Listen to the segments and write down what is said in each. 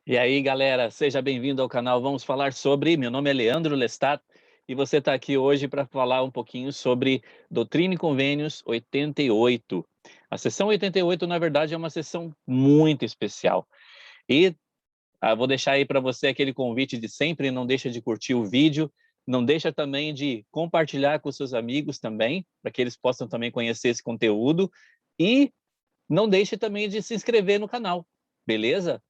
E aí, galera, seja bem-vindo ao canal Vamos Falar Sobre. Meu nome é Leandro Lestat e você está aqui hoje para falar um pouquinho sobre Doutrina e Convênios 88. A sessão 88, na verdade, é uma sessão muito especial. E vou deixar aí para você aquele convite de sempre, não deixa de curtir o vídeo, não deixa também de compartilhar com seus amigos também, para que eles possam também conhecer esse conteúdo. E não deixe também de se inscrever no canal, beleza?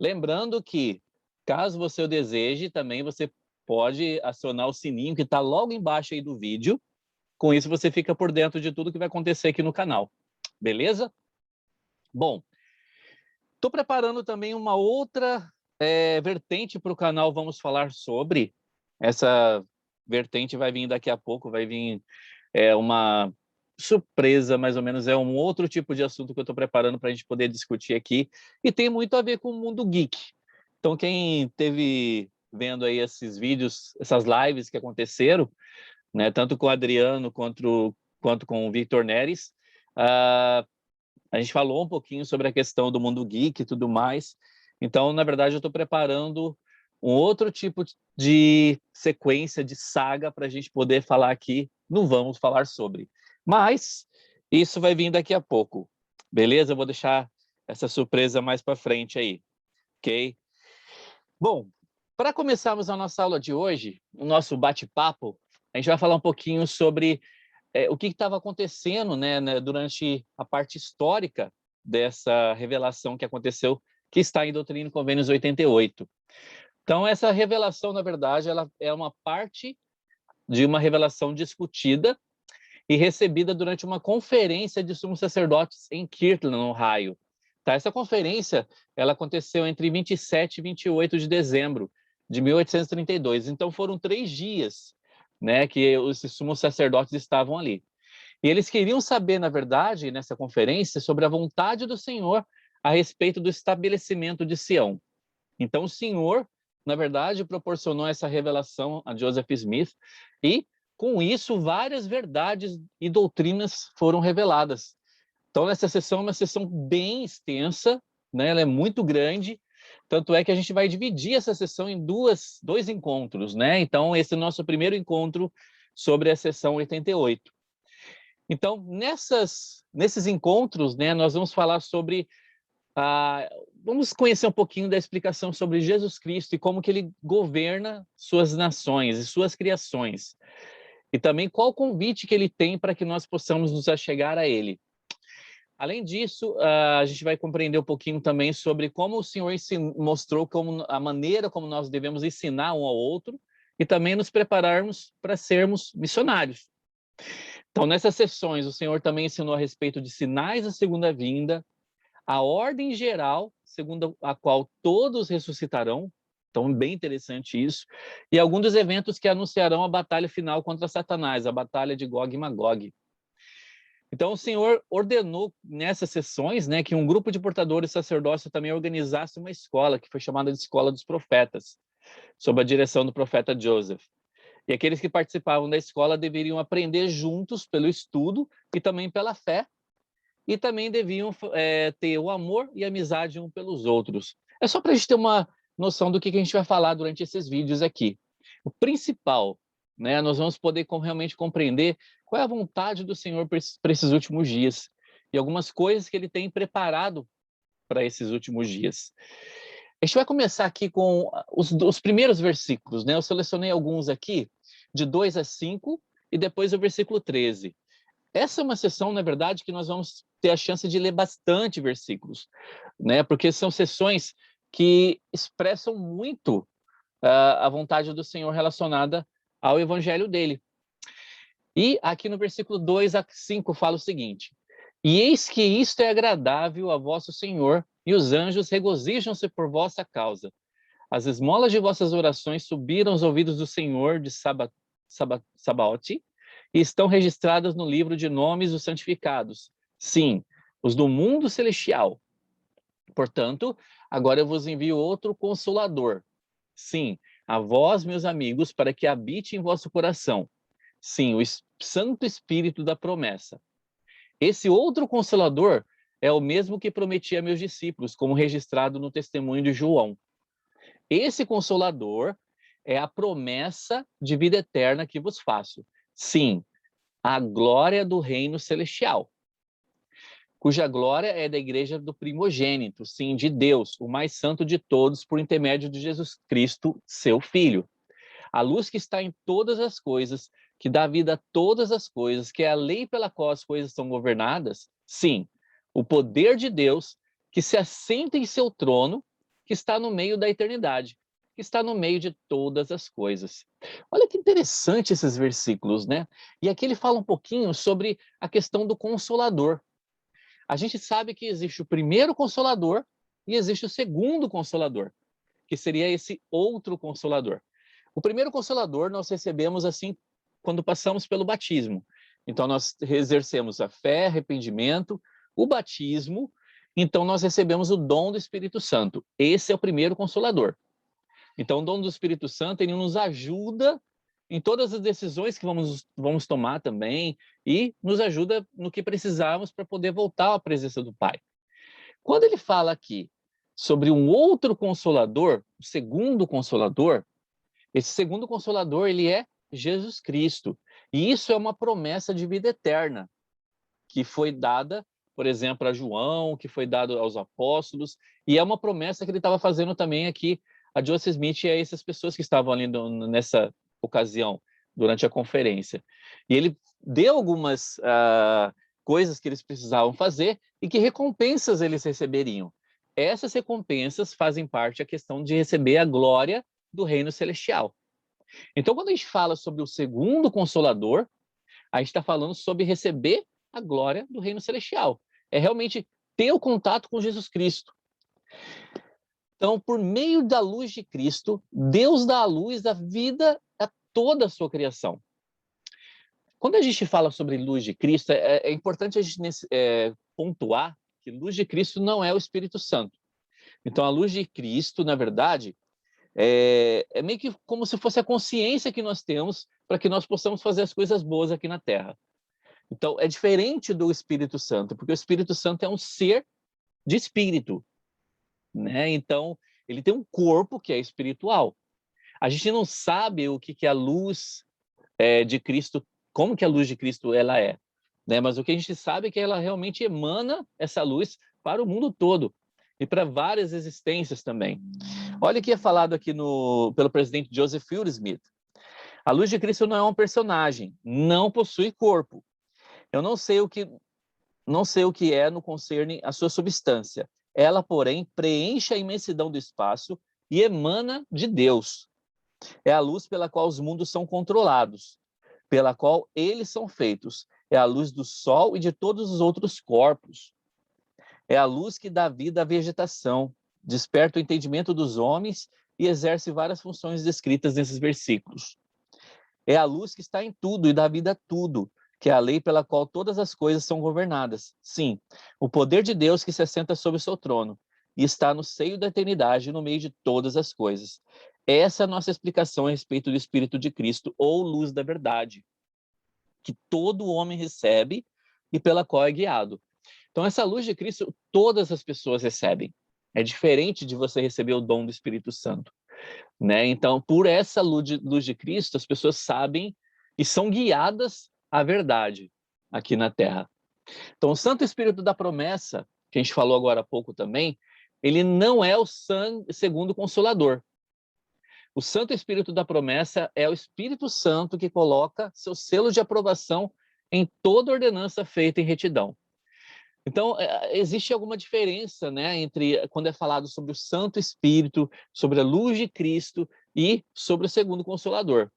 Lembrando que, caso você o deseje, também você pode acionar o sininho que está logo embaixo aí do vídeo. Com isso, você fica por dentro de tudo que vai acontecer aqui no canal. Beleza? Bom, estou preparando também uma outra vertente para o canal Vamos Falar Sobre. Essa vertente vai vir daqui a pouco, vai vir uma surpresa, mais ou menos, é um outro tipo de assunto que eu estou preparando para a gente poder discutir aqui, e tem muito a ver com o mundo geek. Então, quem teve vendo aí esses vídeos, essas lives que aconteceram, né, tanto com o Adriano quanto com o Victor Neres, a gente falou um pouquinho sobre a questão do mundo geek e tudo mais. Então, na verdade, eu estou preparando um outro tipo de sequência, de saga, para a gente poder falar aqui no Vamos Falar Sobre. Mas isso vai vir daqui a pouco, beleza? Eu vou deixar essa surpresa mais para frente aí, ok? Bom, para começarmos a nossa aula de hoje, o nosso bate-papo, a gente vai falar um pouquinho sobre o que estava acontecendo, né, durante a parte histórica dessa revelação que aconteceu, que está em Doutrina e Convênios 88. Então, essa revelação, na verdade, ela é uma parte de uma revelação discutida e recebida durante uma conferência de sumos sacerdotes em Kirtland, no Ohio. Tá, essa conferência ela aconteceu entre 27 e 28 de dezembro de 1832. Então, foram 3 dias, né, que os sumos sacerdotes estavam ali. E eles queriam saber, na verdade, nessa conferência, sobre a vontade do Senhor a respeito do estabelecimento de Sião. Então, o Senhor, na verdade, proporcionou essa revelação a Joseph Smith e, com isso, várias verdades e doutrinas foram reveladas. Então, essa sessão é uma sessão bem extensa, né? Ela é muito grande, tanto é que a gente vai dividir essa sessão em dois encontros, né? Então, esse é o nosso primeiro encontro sobre a sessão 88. Então, nesses encontros, né, nós vamos falar sobre vamos conhecer um pouquinho da explicação sobre Jesus Cristo e como que ele governa suas nações e suas criações. E também qual o convite que ele tem para que nós possamos nos achegar a ele. Além disso, a gente vai compreender um pouquinho também sobre como o Senhor mostrou como a maneira como nós devemos ensinar um ao outro e também nos prepararmos para sermos missionários. Então, nessas sessões, o Senhor também ensinou a respeito de sinais da segunda vinda, a ordem geral, segundo a qual todos ressuscitarão, então bem interessante isso, e alguns dos eventos que anunciarão a batalha final contra Satanás, a batalha de Gog e Magog. Então o Senhor ordenou nessas sessões, né, que um grupo de portadores sacerdócio também organizasse uma escola, que foi chamada de Escola dos Profetas, sob a direção do profeta Joseph. E aqueles que participavam da escola deveriam aprender juntos pelo estudo e também pela fé, e também deviam ter o amor e amizade um pelos outros. É só para a gente ter uma noção do que a gente vai falar durante esses vídeos aqui. O principal, né, nós vamos poder realmente compreender qual é a vontade do Senhor para esses últimos dias e algumas coisas que Ele tem preparado para esses últimos dias. A gente vai começar aqui com os primeiros versículos, né? Eu selecionei alguns aqui, de 2 a 5, e depois o versículo 13. Essa é uma sessão, na verdade, que nós vamos ter a chance de ler bastante versículos, né? Porque são sessões que expressam muito a vontade do Senhor relacionada ao evangelho dele. E aqui no versículo 2 a 5 fala o seguinte: E eis que isto é agradável a vosso Senhor, e os anjos regozijam-se por vossa causa. As esmolas de vossas orações subiram aos ouvidos do Senhor de Sabaote, e estão registradas no livro de nomes dos santificados. Sim, os do mundo celestial. Portanto, agora eu vos envio outro Consolador. Sim, a vós, meus amigos, para que habite em vosso coração. Sim, o Santo Espírito da promessa. Esse outro Consolador é o mesmo que prometi a meus discípulos, como registrado no testemunho de João. Esse Consolador é a promessa de vida eterna que vos faço. Sim, a glória do reino celestial, cuja glória é da igreja do primogênito, sim, de Deus, o mais santo de todos, por intermédio de Jesus Cristo, seu Filho. A luz que está em todas as coisas, que dá vida a todas as coisas, que é a lei pela qual as coisas são governadas, sim, o poder de Deus que se assenta em seu trono, que está no meio da eternidade, que está no meio de todas as coisas. Olha que interessante esses versículos, né? E aqui ele fala um pouquinho sobre a questão do Consolador. A gente sabe que existe o primeiro Consolador e existe o segundo Consolador, que seria esse outro Consolador. O primeiro Consolador nós recebemos assim quando passamos pelo batismo. Então nós exercemos a fé, arrependimento, o batismo, então nós recebemos o dom do Espírito Santo. Esse é o primeiro Consolador. Então o dom do Espírito Santo, ele nos ajuda em todas as decisões que vamos tomar também e nos ajuda no que precisarmos para poder voltar à presença do Pai. Quando ele fala aqui sobre um outro Consolador, o segundo Consolador, esse segundo Consolador, ele é Jesus Cristo. E isso é uma promessa de vida eterna, que foi dada, por exemplo, a João, que foi dado aos apóstolos, e é uma promessa que ele estava fazendo também aqui a Joseph Smith e a essas pessoas que estavam ali nessa ocasião, durante a conferência. E ele deu algumas coisas que eles precisavam fazer e que recompensas eles receberiam. Essas recompensas fazem parte da questão de receber a glória do reino celestial. Então, quando a gente fala sobre o segundo Consolador, a gente está falando sobre receber a glória do reino celestial. É realmente ter o contato com Jesus Cristo. Então, por meio da luz de Cristo, Deus dá a luz da vida a toda a sua criação. Quando a gente fala sobre luz de Cristo, é importante a gente pontuar que luz de Cristo não é o Espírito Santo. Então, a luz de Cristo, na verdade, é meio que como se fosse a consciência que nós temos para que nós possamos fazer as coisas boas aqui na Terra. Então, é diferente do Espírito Santo, porque o Espírito Santo é um ser de espírito, né? Então, ele tem um corpo que é espiritual. A gente não sabe o que a luz de Cristo, como que a luz de Cristo ela é, né? Mas o que a gente sabe é que ela realmente emana essa luz para o mundo todo e para várias existências também. Olha o que é falado aqui pelo presidente Joseph Fielding Smith. A luz de Cristo não é um personagem, não possui corpo. Eu não sei o que é no concerne a sua substância. Ela, porém, preenche a imensidão do espaço e emana de Deus. É a luz pela qual os mundos são controlados, pela qual eles são feitos. É a luz do sol e de todos os outros corpos. É a luz que dá vida à vegetação, desperta o entendimento dos homens e exerce várias funções descritas nesses versículos. É a luz que está em tudo e dá vida a tudo, que é a lei pela qual todas as coisas são governadas. Sim, o poder de Deus que se assenta sobre o seu trono e está no seio da eternidade, no meio de todas as coisas. Essa é a nossa explicação a respeito do Espírito de Cristo, ou luz da verdade, que todo homem recebe e pela qual é guiado. Então, essa luz de Cristo, todas as pessoas recebem. É diferente de você receber o dom do Espírito Santo, né? Então, por essa luz de Cristo, as pessoas sabem e são guiadas à verdade aqui na Terra. Então, o Santo Espírito da promessa, que a gente falou agora há pouco também, ele não é o segundo Consolador. O Santo Espírito da promessa é o Espírito Santo que coloca seu selo de aprovação em toda ordenança feita em retidão. Então, existe alguma diferença, né, entre quando é falado sobre o Santo Espírito, sobre a luz de Cristo e sobre o segundo Consolador.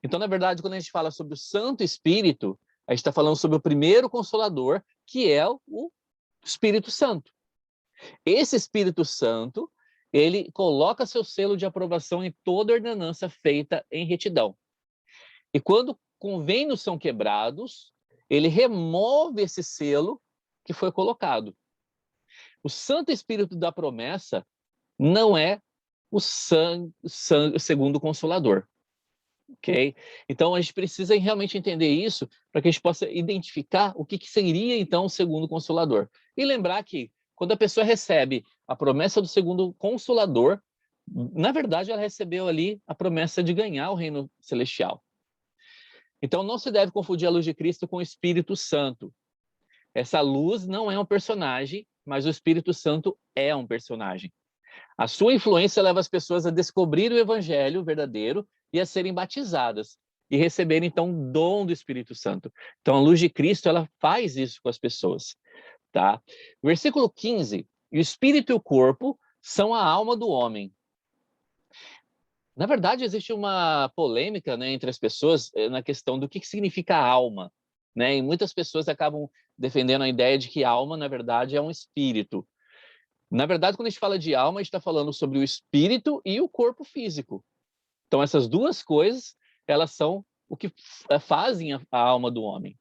Então, na verdade, quando a gente fala sobre o Santo Espírito, a gente está falando sobre o primeiro Consolador, que é o Espírito Santo. Esse Espírito Santo, ele coloca seu selo de aprovação em toda ordenança feita em retidão. E quando convênios são quebrados, ele remove esse selo que foi colocado. O Santo Espírito da promessa não é o segundo Consolador. Ok? Então, a gente precisa realmente entender isso para que a gente possa identificar o que seria, então, o segundo Consolador. E lembrar que quando a pessoa recebe a promessa do segundo Consolador, na verdade ela recebeu ali a promessa de ganhar o reino celestial. Então não se deve confundir a luz de Cristo com o Espírito Santo. Essa luz não é um personagem, mas o Espírito Santo é um personagem. A sua influência leva as pessoas a descobrir o evangelho verdadeiro e a serem batizadas e receberem então o dom do Espírito Santo. Então a luz de Cristo, ela faz isso com as pessoas, tá? Versículo 15: "E o espírito e o corpo são a alma do homem." Na verdade, existe uma polêmica, né, entre as pessoas na questão do que significa alma, né? E muitas pessoas acabam defendendo a ideia de que alma, na verdade, é um espírito. Na verdade, quando a gente fala de alma, a gente está falando sobre o espírito e o corpo físico. Então, essas duas coisas, elas são o que fazem a alma do homem.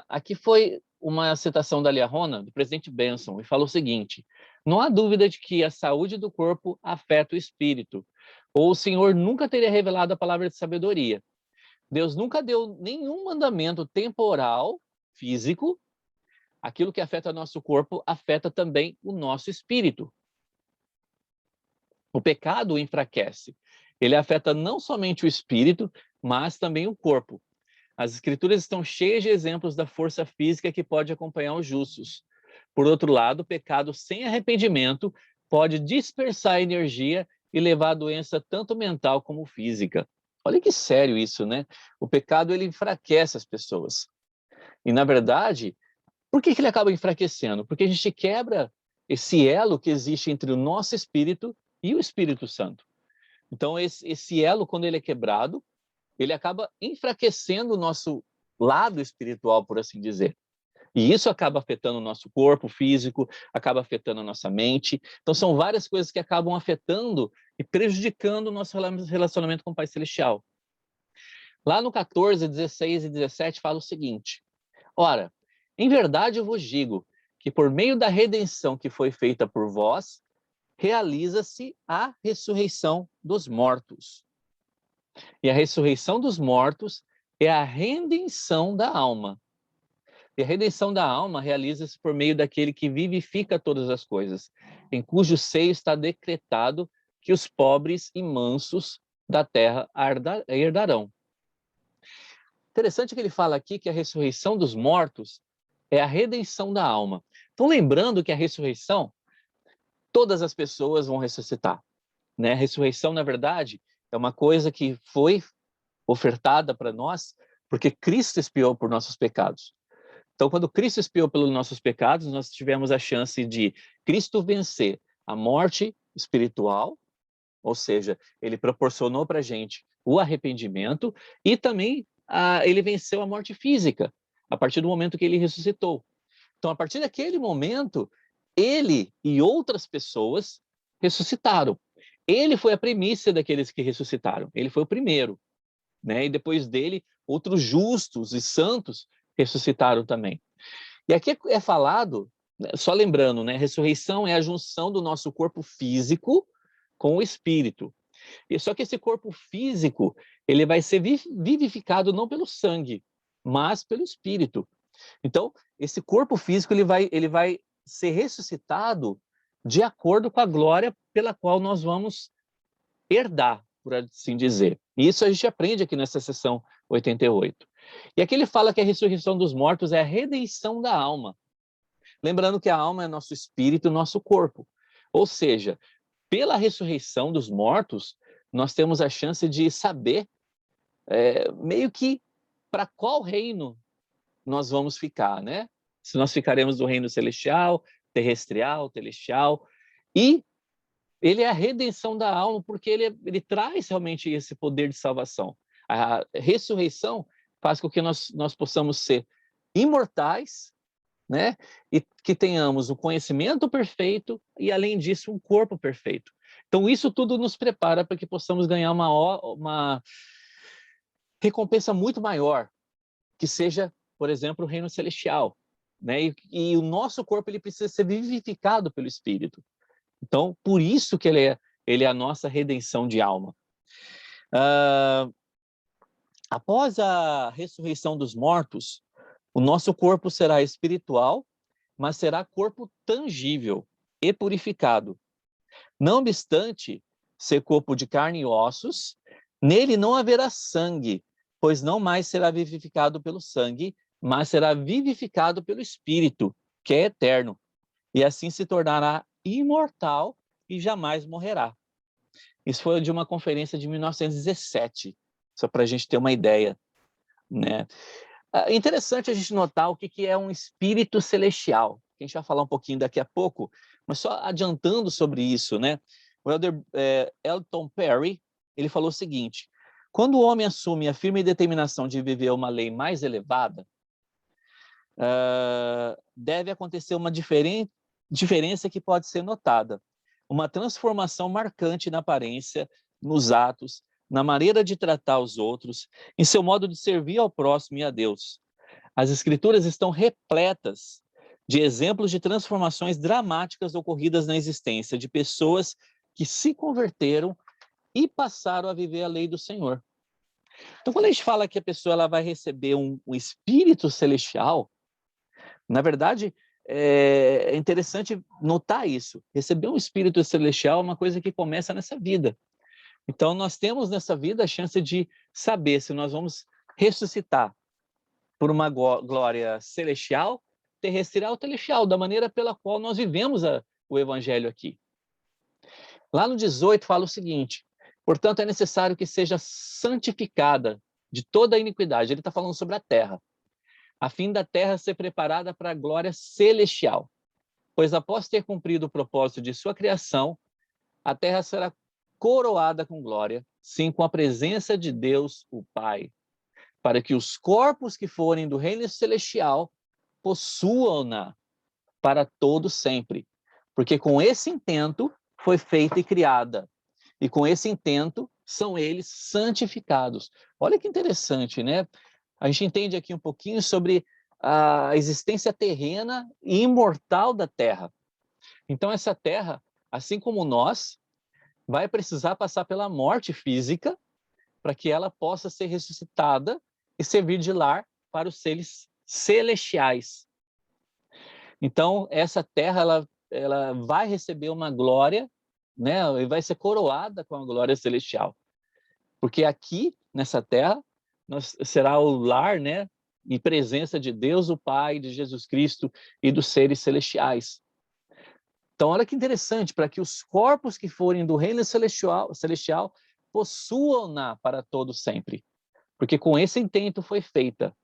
Aqui foi uma citação da Liahona, do presidente Benson, e falou o seguinte: "Não há dúvida de que a saúde do corpo afeta o espírito, ou o Senhor nunca teria revelado a palavra de sabedoria. Deus nunca deu nenhum mandamento temporal, físico. Aquilo que afeta nosso corpo afeta também o nosso espírito. O pecado o enfraquece. Ele afeta não somente o espírito, mas também o corpo. As escrituras estão cheias de exemplos da força física que pode acompanhar os justos. Por outro lado, o pecado sem arrependimento pode dispersar a energia e levar a doença tanto mental como física." Olha que sério isso, né? O pecado, ele enfraquece as pessoas. E, na verdade, por que ele acaba enfraquecendo? Porque a gente quebra esse elo que existe entre o nosso espírito e o Espírito Santo. Então, esse elo, quando ele é quebrado, ele acaba enfraquecendo o nosso lado espiritual, por assim dizer. E isso acaba afetando o nosso corpo físico, acaba afetando a nossa mente. Então, são várias coisas que acabam afetando e prejudicando o nosso relacionamento com o Pai Celestial. Lá no 14, 16 e 17 fala o seguinte: "Ora, em verdade eu vos digo que por meio da redenção que foi feita por vós, realiza-se a ressurreição dos mortos. E a ressurreição dos mortos é a redenção da alma. E a redenção da alma realiza-se por meio daquele que vivifica todas as coisas, em cujo seio está decretado que os pobres e mansos da terra herdarão." Interessante que ele fala aqui que a ressurreição dos mortos é a redenção da alma. Então, lembrando que a ressurreição, todas as pessoas vão ressuscitar, né? A ressurreição, na verdade, é uma coisa que foi ofertada para nós porque Cristo expiou por nossos pecados. Então, quando Cristo expiou pelos nossos pecados, nós tivemos a chance de Cristo vencer a morte espiritual, ou seja, ele proporcionou para a gente o arrependimento e também ele venceu a morte física, a partir do momento que ele ressuscitou. Então, a partir daquele momento, ele e outras pessoas ressuscitaram. Ele foi a primícia daqueles que ressuscitaram. Ele foi o primeiro, né? E depois dele, outros justos e santos ressuscitaram também. E aqui é falado, só lembrando, né? Ressurreição é a junção do nosso corpo físico com o espírito. E só que esse corpo físico, ele vai ser vivificado não pelo sangue, mas pelo espírito. Então, esse corpo físico, ele vai ser ressuscitado de acordo com a glória pela qual nós vamos herdar, por assim dizer. E isso a gente aprende aqui nessa sessão 88. E aqui ele fala que a ressurreição dos mortos é a redenção da alma. Lembrando que a alma é nosso espírito, nosso corpo. Ou seja, pela ressurreição dos mortos, nós temos a chance de saber meio que para qual reino nós vamos ficar, né? Se nós ficaremos no reino celestial, terrestrial, celestial. E ele é a redenção da alma, porque ele traz realmente esse poder de salvação. A ressurreição faz com que nós possamos ser imortais, né? E que tenhamos o conhecimento perfeito e, além disso, um corpo perfeito. Então, isso tudo nos prepara para que possamos ganhar uma recompensa muito maior, que seja, por exemplo, o reino celestial, né? E o nosso corpo, ele precisa ser vivificado pelo Espírito. Então, por isso que ele é a nossa redenção de alma. Após a ressurreição dos mortos, o nosso corpo será espiritual mas será corpo tangível e purificado. Não obstante ser corpo de carne e ossos, nele não haverá sangue, pois não mais será vivificado pelo sangue, mas será vivificado pelo Espírito, que é eterno, e assim se tornará imortal e jamais morrerá. Isso foi de uma conferência de 1917, só para a gente ter uma ideia, né? É interessante a gente notar o que é um espírito celestial. A gente vai falar um pouquinho daqui a pouco, mas só adiantando sobre isso, né? O elder Elton Perry, ele falou o seguinte: quando o homem assume a firme determinação de viver uma lei mais elevada, deve acontecer uma diferença que pode ser notada. Uma transformação marcante na aparência, nos atos, na maneira de tratar os outros, em seu modo de servir ao próximo e a Deus. As Escrituras estão repletas de exemplos de transformações dramáticas ocorridas na existência de pessoas que se converteram e passaram a viver a lei do Senhor. Então, quando a gente fala que a pessoa ela vai receber um espírito celestial, na verdade, é interessante notar isso. Receber um espírito celestial é uma coisa que começa nessa vida. Então, nós temos nessa vida a chance de saber se nós vamos ressuscitar por uma glória celestial, terrestrial, celestial, da maneira pela qual nós vivemos o evangelho aqui. Lá no 18 fala o seguinte: portanto, é necessário que seja santificada de toda a iniquidade. Ele está falando sobre a terra, a fim da terra ser preparada para a glória celestial. Pois após ter cumprido o propósito de sua criação, a terra será coroada com glória, sim, com a presença de Deus, o Pai, para que os corpos que forem do reino celestial possuam-na para todo sempre. Porque com esse intento foi feita e criada. E com esse intento são eles santificados. Olha que interessante, né? A gente entende aqui um pouquinho sobre a existência terrena e imortal da Terra. Então, essa Terra, assim como nós, vai precisar passar pela morte física para que ela possa ser ressuscitada e servir de lar para os seres celestiais. Então, essa Terra ela vai receber uma glória, né? E vai ser coroada com a glória celestial. Porque aqui, nessa Terra, será o lar, né? Em presença de Deus, o Pai, de Jesus Cristo e dos seres celestiais. Então, olha que interessante, para que os corpos que forem do reino celestial possuam-na para todo sempre. Porque com esse intento foi feita.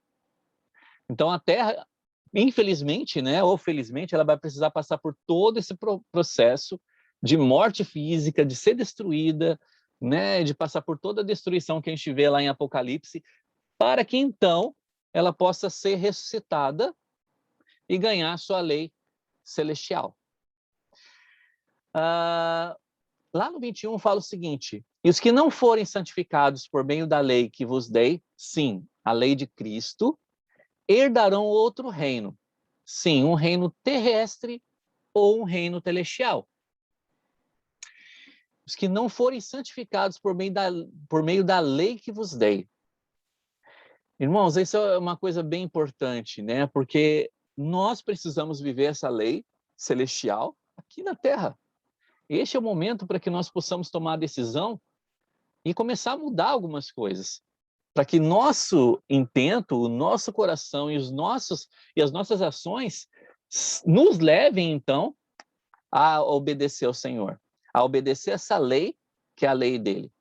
Então, a Terra, infelizmente, né, ou felizmente, ela vai precisar passar por todo esse processo de morte física, de ser destruída, né, de passar por toda a destruição que a gente vê lá em Apocalipse, para que então ela possa ser ressuscitada e ganhar sua lei celestial. Lá no 21 fala o seguinte: e os que não forem santificados por meio da lei que vos dei, sim, a lei de Cristo, herdarão outro reino. Sim, um reino terrestre ou um reino celestial. Os que não forem santificados por meio da lei que vos dei. Irmãos, isso é uma coisa bem importante, né? Porque nós precisamos viver essa lei celestial aqui na Terra. Este é o momento para que nós possamos tomar a decisão e começar a mudar algumas coisas, para que nosso intento, o nosso coração e as nossas ações nos levem, então, a obedecer ao Senhor, a obedecer essa lei, que é a lei dele.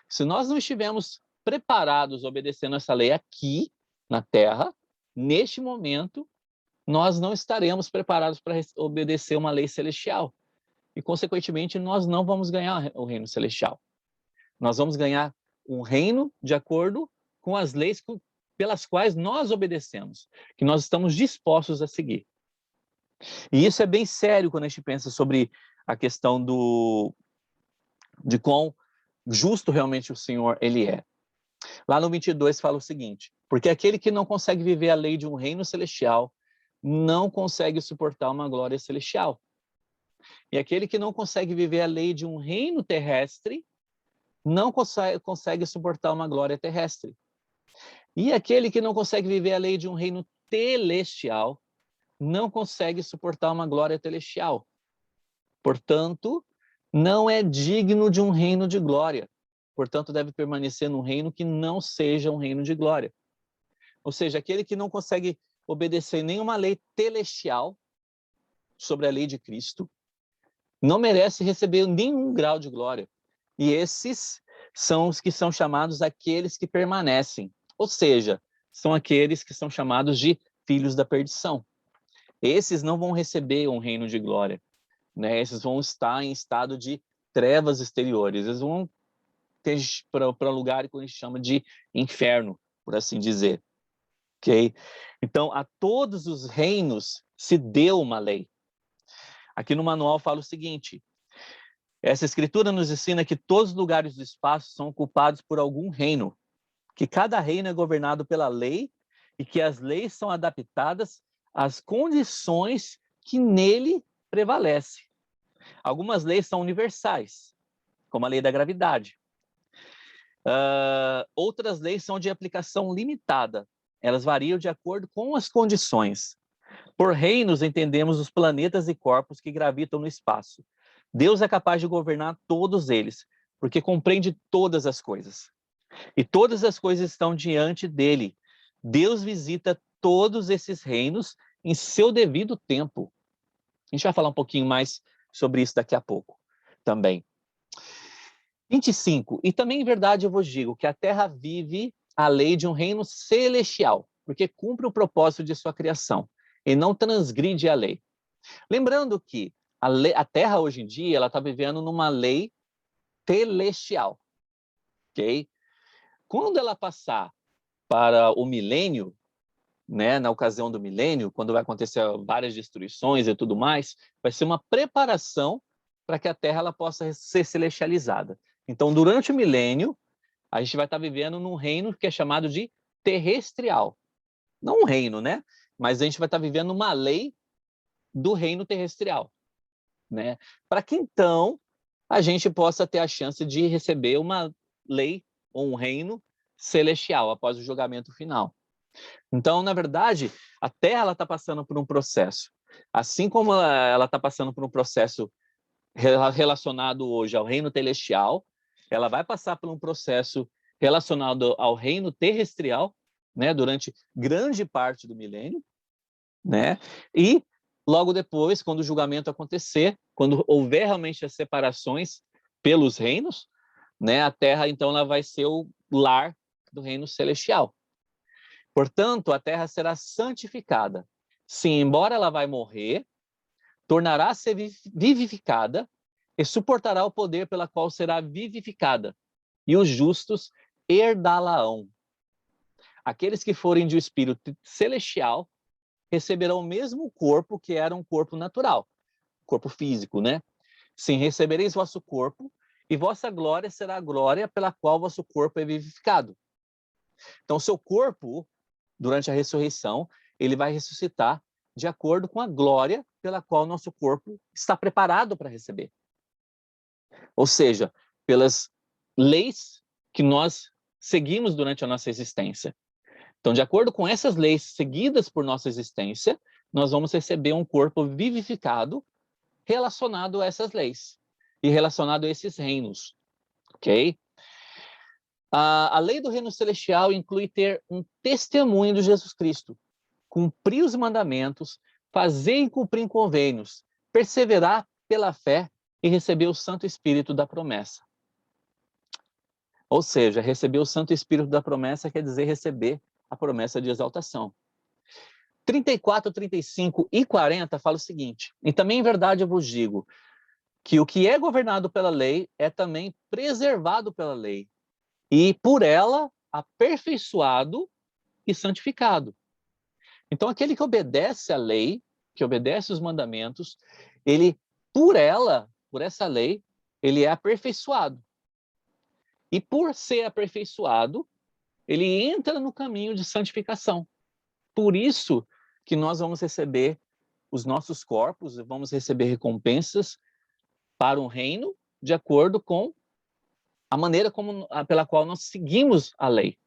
Se nós não estivermos preparados obedecendo essa lei aqui, na Terra, neste momento, nós não estaremos preparados para obedecer uma lei celestial. E, consequentemente, nós não vamos ganhar o reino celestial. Nós vamos ganhar um reino de acordo com as leis pelas quais nós obedecemos, que nós estamos dispostos a seguir. E isso é bem sério quando a gente pensa sobre a questão de quão justo realmente o Senhor ele é. Lá no 22 fala o seguinte: porque aquele que não consegue viver a lei de um reino celestial não consegue suportar uma glória celestial. E aquele que não consegue viver a lei de um reino terrestre não consegue suportar uma glória terrestre. E aquele que não consegue viver a lei de um reino celestial não consegue suportar uma glória celestial. Portanto, não é digno de um reino de glória. Portanto, deve permanecer num reino que não seja um reino de glória. Ou seja, aquele que não consegue obedecer nenhuma lei celestial sobre a lei de Cristo, não merece receber nenhum grau de glória. E esses são os que são chamados aqueles que permanecem. Ou seja, são aqueles que são chamados de filhos da perdição. Esses não vão receber um reino de glória, né? Esses vão estar em estado de trevas exteriores. Eles vão ter para um lugar que a gente chama de inferno, por assim dizer. Ok? Então, a todos os reinos se deu uma lei. Aqui no manual fala o seguinte: essa escritura nos ensina que todos os lugares do espaço são ocupados por algum reino, que cada reino é governado pela lei e que as leis são adaptadas às condições que nele prevalecem. Algumas leis são universais, como a lei da gravidade. Outras leis são de aplicação limitada. Elas variam de acordo com as condições. Por reinos, entendemos os planetas e corpos que gravitam no espaço. Deus é capaz de governar todos eles, porque compreende todas as coisas. E todas as coisas estão diante dele. Deus visita todos esses reinos em seu devido tempo. A gente vai falar um pouquinho mais sobre isso daqui a pouco também. 25. E também em verdade eu vos digo que a terra vive a lei de um reino celestial, porque cumpre o propósito de sua criação e não transgride a lei. Lembrando que a terra hoje em dia ela está vivendo numa lei celestial, ok? Quando ela passar para o milênio, né, na ocasião do milênio, quando vai acontecer várias destruições e tudo mais, vai ser uma preparação para que a Terra ela possa ser celestializada. Então, durante o milênio, a gente vai estar vivendo num reino que é chamado de terrestrial. Não um reino, né? Mas a gente vai estar vivendo uma lei do reino terrestrial, né? Para que então a gente possa ter a chance de receber uma lei ou um reino celestial após o julgamento final. Então, na verdade, a Terra está passando por um processo. Assim como ela está passando por um processo relacionado hoje ao reino celestial, ela vai passar por um processo relacionado ao reino terrestrial, né, durante grande parte do milênio, né? E logo depois, quando o julgamento acontecer, quando houver realmente as separações pelos reinos, né, a Terra então ela vai ser o lar do reino celestial. Portanto, a terra será santificada. Sim, embora ela vai morrer, tornará-se vivificada e suportará o poder pela qual será vivificada. E os justos herdá-la-ão. Aqueles que forem de espírito celestial receberão o mesmo corpo que era um corpo natural, corpo físico, né? Sim, recebereis vosso corpo e vossa glória será a glória pela qual vosso corpo é vivificado. Então, seu corpo, durante a ressurreição, ele vai ressuscitar de acordo com a glória pela qual nosso corpo está preparado para receber. Ou seja, pelas leis que nós seguimos durante a nossa existência. Então, de acordo com essas leis seguidas por nossa existência, nós vamos receber um corpo vivificado relacionado a essas leis e relacionado a esses reinos, ok? A lei do reino celestial inclui ter um testemunho de Jesus Cristo, cumprir os mandamentos, fazer e cumprir convênios, perseverar pela fé e receber o Santo Espírito da promessa. Ou seja, receber o Santo Espírito da promessa quer dizer receber a promessa de exaltação. 34, 35 e 40 fala o seguinte: e também em verdade eu vos digo que o que é governado pela lei é também preservado pela lei, e por ela aperfeiçoado e santificado. Então, aquele que obedece à lei, que obedece os mandamentos, ele, por ela, por essa lei, ele é aperfeiçoado. E por ser aperfeiçoado, ele entra no caminho de santificação. Por isso que nós vamos receber os nossos corpos, vamos receber recompensas para um reino de acordo com a maneira pela qual nós seguimos a lei.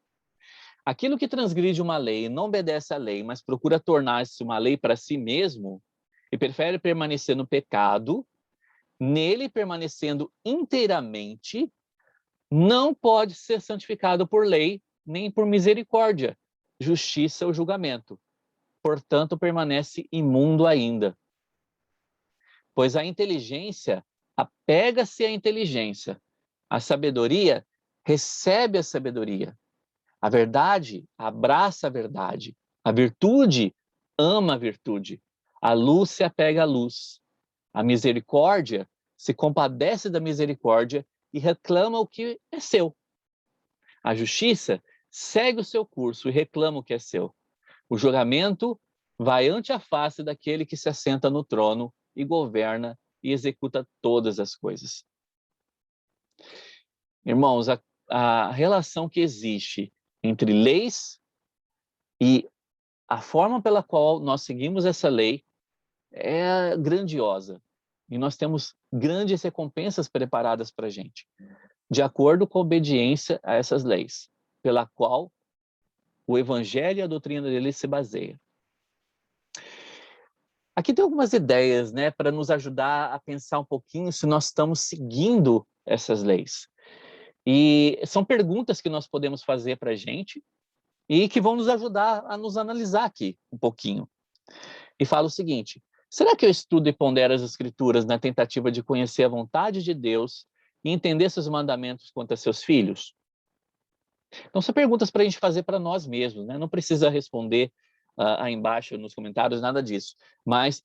Aquilo que transgride uma lei e não obedece à lei, mas procura tornar-se uma lei para si mesmo e prefere permanecer no pecado, nele permanecendo inteiramente, não pode ser santificado por lei, nem por misericórdia, justiça ou julgamento. Portanto, permanece imundo ainda. Pois a inteligência apega-se à inteligência, a sabedoria recebe a sabedoria. A verdade abraça a verdade. A virtude ama a virtude. A luz se apega à luz. A misericórdia se compadece da misericórdia e reclama o que é seu. A justiça segue o seu curso e reclama o que é seu. O julgamento vai ante a face daquele que se assenta no trono e governa e executa todas as coisas. Irmãos, a relação que existe entre leis e a forma pela qual nós seguimos essa lei é grandiosa. E nós temos grandes recompensas preparadas para a gente, de acordo com a obediência a essas leis, pela qual o evangelho e a doutrina dele se baseia. Aqui tem algumas ideias, né, para nos ajudar a pensar um pouquinho se nós estamos seguindo essas leis. E são perguntas que nós podemos fazer para a gente e que vão nos ajudar a nos analisar aqui um pouquinho. E fala o seguinte: será que eu estudo e pondero as Escrituras na tentativa de conhecer a vontade de Deus e entender seus mandamentos quanto a seus filhos? Então, são perguntas para a gente fazer para nós mesmos, né? Não precisa responder aí embaixo nos comentários, nada disso. Mas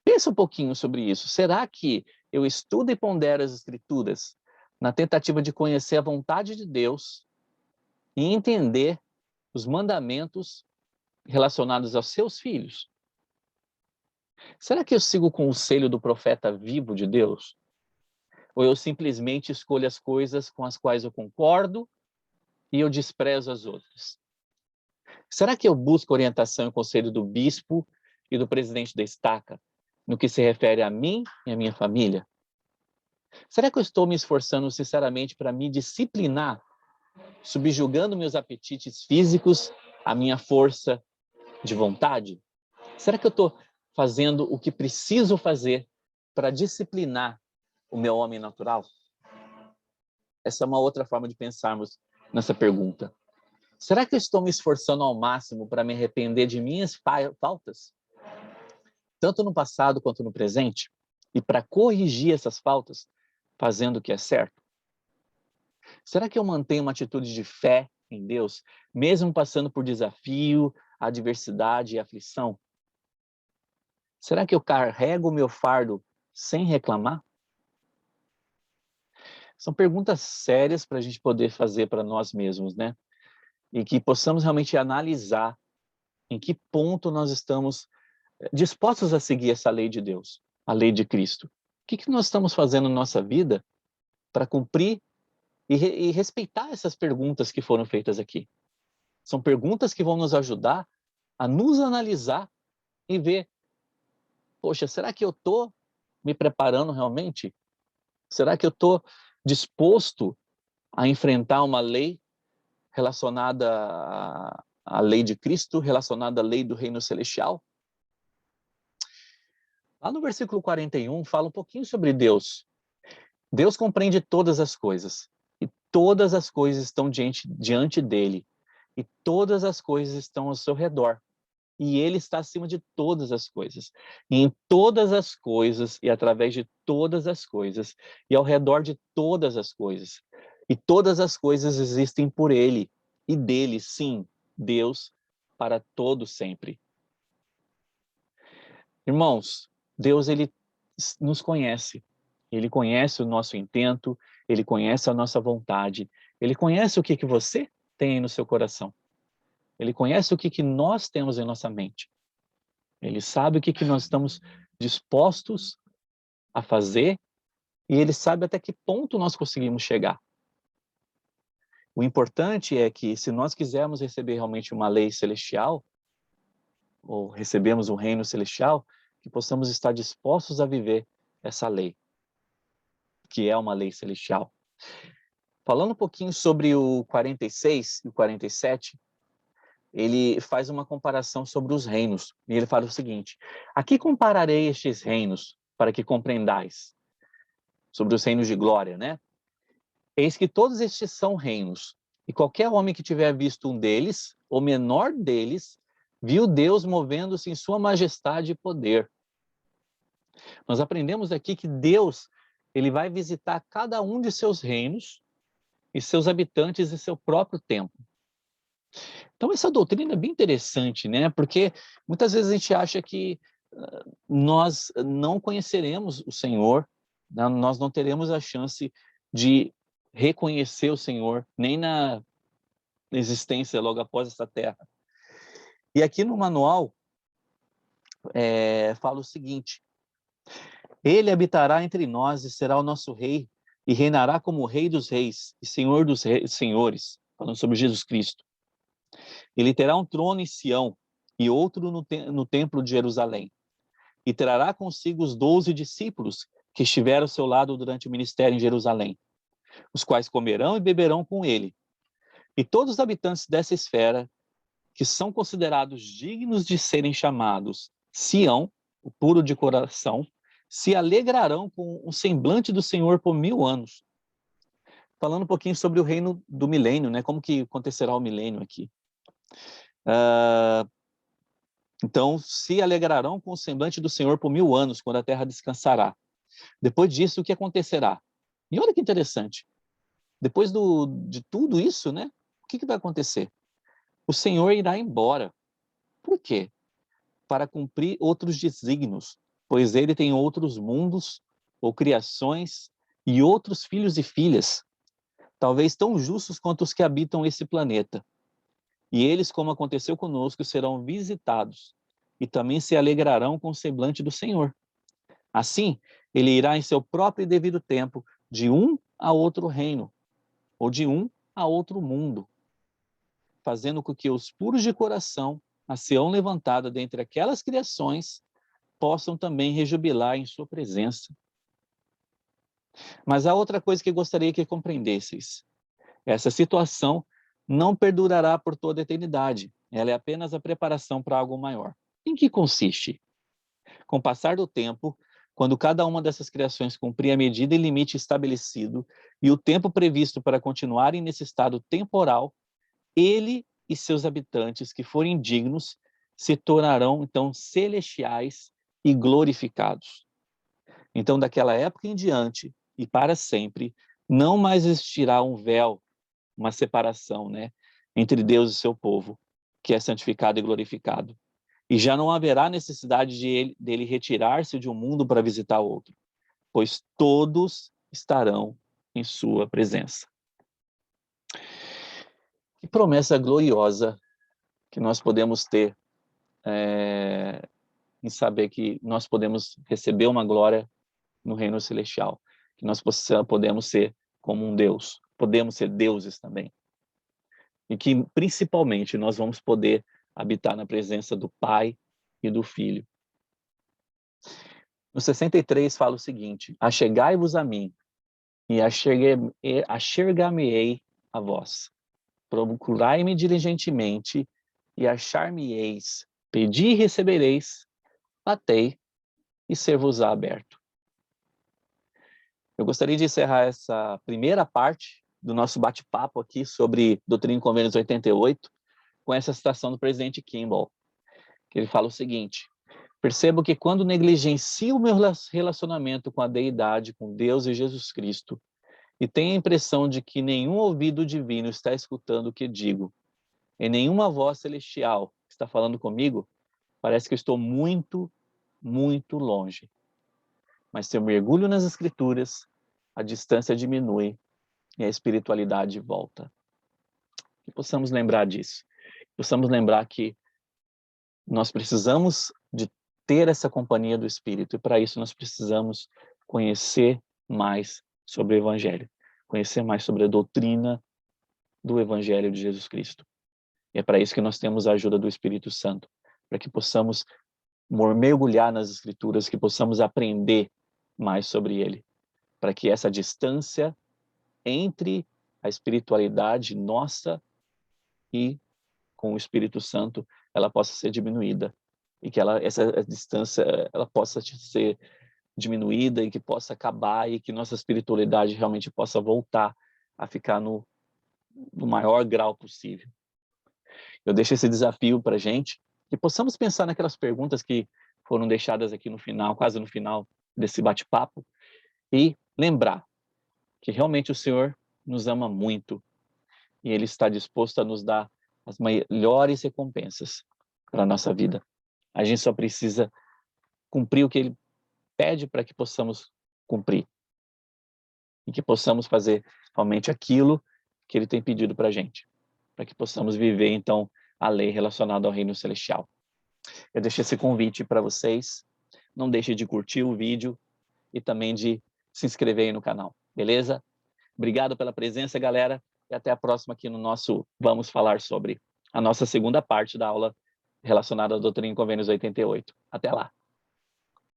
pensa um pouquinho sobre isso. Será que eu estudo e pondero as Escrituras na tentativa de conhecer a vontade de Deus e entender os mandamentos relacionados aos seus filhos? Será que eu sigo o conselho do profeta vivo de Deus? Ou eu simplesmente escolho as coisas com as quais eu concordo e eu desprezo as outras? Será que eu busco orientação e conselho do bispo e do presidente da estaca no que se refere a mim e a minha família? Será que eu estou me esforçando sinceramente para me disciplinar, subjugando meus apetites físicos à minha força de vontade? Será que eu estou fazendo o que preciso fazer para disciplinar o meu homem natural? Essa é uma outra forma de pensarmos nessa pergunta. Será que eu estou me esforçando ao máximo para me arrepender de minhas faltas, tanto no passado quanto no presente, e para corrigir essas faltas, fazendo o que é certo? Será que eu mantenho uma atitude de fé em Deus, mesmo passando por desafio, adversidade e aflição? Será que eu carrego o meu fardo sem reclamar? São perguntas sérias para a gente poder fazer para nós mesmos, né? E que possamos realmente analisar em que ponto nós estamos dispostos a seguir essa lei de Deus, a lei de Cristo. O que nós estamos fazendo na nossa vida para cumprir e respeitar essas perguntas que foram feitas aqui? São perguntas que vão nos ajudar a nos analisar e ver, poxa, será que eu estou me preparando realmente? Será que eu estou disposto a enfrentar uma lei relacionada à lei de Cristo, relacionada à lei do reino celestial? Lá no versículo 41 fala um pouquinho sobre Deus. Deus compreende todas as coisas, e todas as coisas estão diante dele, e todas as coisas estão ao seu redor. E ele está acima de todas as coisas. E em todas as coisas, e através de todas as coisas, e ao redor de todas as coisas. E todas as coisas existem por ele, e dele, sim, Deus, para todo sempre. Irmãos, Deus, ele nos conhece. Ele conhece o nosso intento, ele conhece a nossa vontade, ele conhece o que você tem aí no seu coração. Ele conhece o que nós temos em nossa mente. Ele sabe o que nós estamos dispostos a fazer e ele sabe até que ponto nós conseguimos chegar. O importante é que, se nós quisermos receber realmente uma lei celestial, ou recebemos um reino celestial, que possamos estar dispostos a viver essa lei, que é uma lei celestial. Falando um pouquinho sobre o 46 e o 47, ele faz uma comparação sobre os reinos. E ele fala o seguinte: a que compararei estes reinos para que compreendais? Sobre os reinos de glória, né? Eis que todos estes são reinos, e qualquer homem que tiver visto um deles, o menor deles, viu Deus movendo-se em sua majestade e poder. Nós aprendemos aqui que Deus, ele vai visitar cada um de seus reinos e seus habitantes em seu próprio tempo. Então essa doutrina é bem interessante, né? Porque muitas vezes a gente acha que nós não conheceremos o Senhor, né? Nós não teremos a chance de reconhecer o Senhor, nem na existência logo após essa terra. E aqui no manual fala o seguinte: ele habitará entre nós e será o nosso rei, e reinará como rei dos reis e senhor dos senhores, falando sobre Jesus Cristo. Ele terá um trono em Sião e outro no templo de Jerusalém, e trará consigo os 12 discípulos que estiveram ao seu lado durante o ministério em Jerusalém, os quais comerão e beberão com ele. E todos os habitantes dessa esfera, que são considerados dignos de serem chamados Sião, o puro de coração, se alegrarão com o semblante do Senhor por 1000 anos. Falando um pouquinho sobre o reino do milênio, né? Como que acontecerá o milênio aqui. Então, se alegrarão com o semblante do Senhor por 1000 anos, quando a terra descansará. Depois disso, o que acontecerá? E olha que interessante. Depois de tudo isso, né? O que vai acontecer? O Senhor irá embora. Por quê? Para cumprir outros desígnios, pois ele tem outros mundos ou criações e outros filhos e filhas, talvez tão justos quanto os que habitam esse planeta. E eles, como aconteceu conosco, serão visitados e também se alegrarão com o semblante do Senhor. Assim, ele irá em seu próprio e devido tempo de um a outro reino, ou de um a outro mundo, fazendo com que os puros de coração, a Sião levantada dentre aquelas criações, possam também rejubilar em sua presença. Mas há outra coisa que gostaria que compreendesseis. Essa situação não perdurará por toda a eternidade. Ela é apenas a preparação para algo maior. Em que consiste? Com o passar do tempo, quando cada uma dessas criações cumprir a medida e limite estabelecido e o tempo previsto para continuarem nesse estado temporal, ele e seus habitantes que forem dignos se tornarão, então, celestiais e glorificados. Então, daquela época em diante e para sempre, não mais existirá um véu, uma separação, né, entre Deus e seu povo, que é santificado e glorificado. E já não haverá necessidade dele retirar-se de um mundo para visitar outro, pois todos estarão em sua presença. Que promessa gloriosa que nós podemos ter em saber que nós podemos receber uma glória no reino celestial, que nós podemos ser como um Deus, podemos ser deuses também. E que, principalmente, nós vamos poder habitar na presença do Pai e do Filho. No 63 fala o seguinte: achegai-vos a mim, e achegar-me-ei a vós. Procurai-me diligentemente, e achar-me-eis. Pedi e recebereis, batei, e ser-vos-á aberto. Eu gostaria de encerrar essa primeira parte do nosso bate-papo aqui sobre Doutrina e Convênios 88, com essa citação do presidente Kimball, que ele fala o seguinte: percebo que quando negligencio o meu relacionamento com a deidade, com Deus e Jesus Cristo, e tenho a impressão de que nenhum ouvido divino está escutando o que digo, e nenhuma voz celestial está falando comigo, parece que eu estou muito, muito longe. Mas se eu mergulho nas Escrituras, a distância diminui e a espiritualidade volta. Que possamos lembrar disso. Possamos lembrar que nós precisamos de ter essa companhia do Espírito, e para isso nós precisamos conhecer mais sobre o Evangelho, conhecer mais sobre a doutrina do Evangelho de Jesus Cristo. E é para isso que nós temos a ajuda do Espírito Santo, para que possamos mergulhar nas Escrituras, que possamos aprender mais sobre ele, para que essa distância entre a espiritualidade nossa e com o Espírito Santo, ela possa ser diminuída e que essa distância ela possa ser diminuída e que possa acabar e que nossa espiritualidade realmente possa voltar a ficar no maior grau possível. Eu deixo esse desafio para a gente, que possamos pensar naquelas perguntas que foram deixadas aqui no final, quase no final desse bate-papo, e lembrar que realmente o Senhor nos ama muito e Ele está disposto a nos dar as melhores recompensas para a nossa vida. A gente só precisa cumprir o que Ele pede para que possamos cumprir e que possamos fazer realmente aquilo que Ele tem pedido para a gente, para que possamos viver, então, a lei relacionada ao reino celestial. Eu deixo esse convite para vocês. Não deixe de curtir o vídeo e também de se inscrever aí no canal, beleza? Obrigado pela presença, galera, e até a próxima aqui no nosso Vamos Falar Sobre, a nossa segunda parte da aula relacionada à Doutrina e Convênios 88. Até lá!